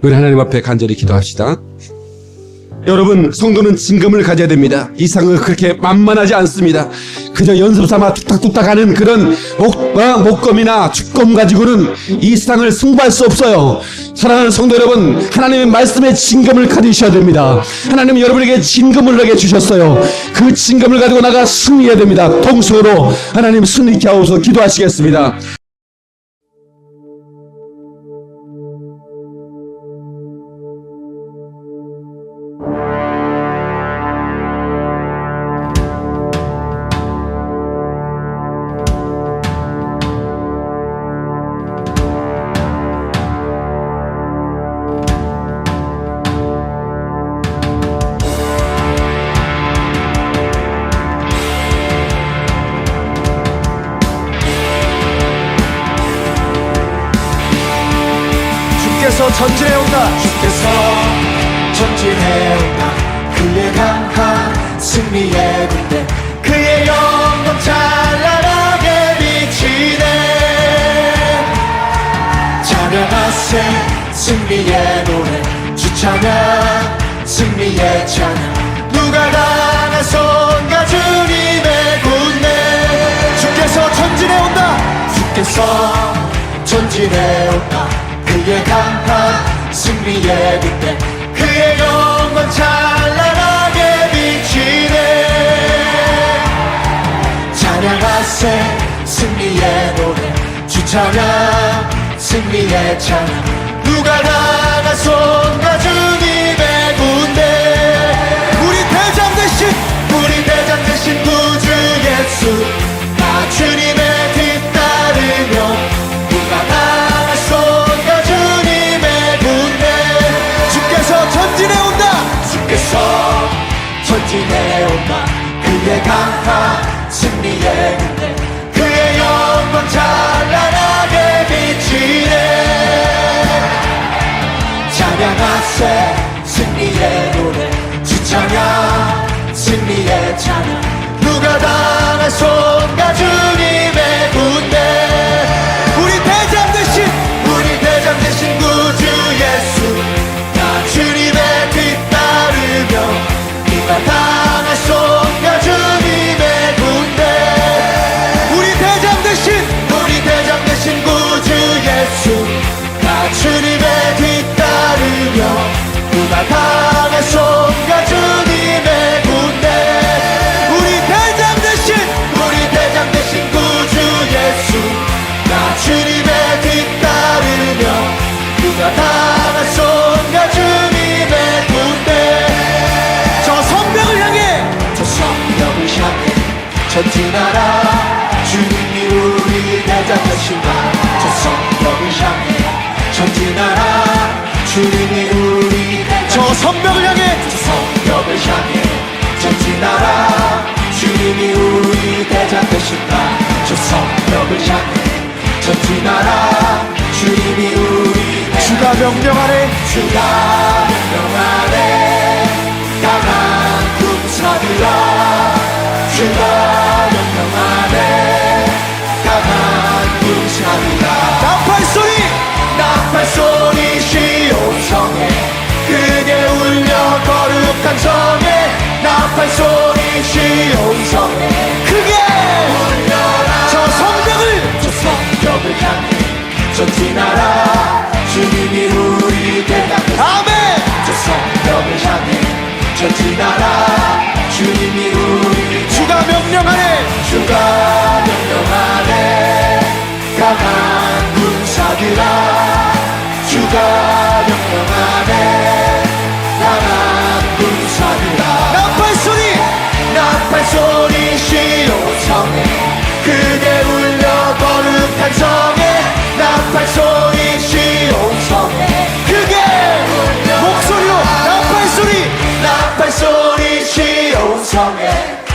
우리 하나님 앞에 간절히 기도합시다. 여러분, 성도는 진검을 가져야 됩니다. 이 세상은 그렇게 만만하지 않습니다. 그저 연습삼아 뚝딱뚝딱 하는 그런 목검이나 축검 가지고는 이 세상을 승부할 수 없어요. 사랑하는 성도 여러분, 하나님의 말씀의 진검을 가지셔야 됩니다. 하나님은 여러분에게 진검을 내게 주셨어요. 그 진검을 가지고 나가 승리해야 됩니다. 동서로 하나님 승리케 하옵소서. 기도하시겠습니다. 주께서 전진해 온다. 주께서 전진해 온다. 그의 강한 승리의 군대, 그의 영광 찬란하게 비치네. 찬양하세 승리의 노래, 주 찬양 승리의 찬양. 누가 당한 손과 주님의 군대. 주께서 전진해 온다. 주께서 전진해 온다. 그의 강한 승리의 군대, 그의 영광 찬란하게 비치네. 찬양하세 승리의 노래, 주 찬양 승리의 찬양. 누가 당한 손과 주님의 군대. 우리 대장 되신 구주 예수, 나 주님의 뒤따르며. 누가 당한 손과 주님의 군대. 주께서 전진해 온다. 주께서 전진해 온다. 그의 강한 승리의 군대, 그의 영광 찬란하게 비치네. 찬양하세 승리의 노래, 주 찬양 승리의 찬양. 누가 당한 손과 주님의 군대. 우리 대장 되신 구주 예수, 나 주님의 뒤따르며. 누가 당한 손과 주님의 군대. 우리 대장 되신 구주 예수, 나 주님의 뒤따르며. 누가 당한 손과 주님의 군대. 우리 대장 되신 구주 예수, 나 주님의 뒤따르며. 누가 당한 손과 주님의 군대. 저 성벽을 향해 전진하라. 주님이 우리 대장 되신다. 저 성벽을 향해 전진하라. 주님이 우리 대장. 저 성벽을 향해 전진하라. 주님이 주님이 우리 대장 되신다. 저 성벽을 향해 전진하라. 주님이 우리 대장. 주가 명령하네. 주가 명령하네. 강한 군사들아. 주가 명령하네. 강한 군사들아. 나팔 소리. 나팔 소리 시온 성에 크게 울려 거룩한 성에. 나팔 소리 시온 성에 크게 울려라. 저 성벽을 저 성벽을 향해 전진하라. 주님이 우리 대장. 아멘. 저 성벽을 향해 전진하라. 주님이 우리 주가 명령하네. 주가 명령하네. 강한 군사들아. 주가 명령하네. 강한 군사들아. 나팔 소리. 나팔 소리 시온 성에 크게 울려 거룩한 성에. 나팔 소리 시온 성에 크게 목소리로 나팔 소리. 나팔 소리 시온 성에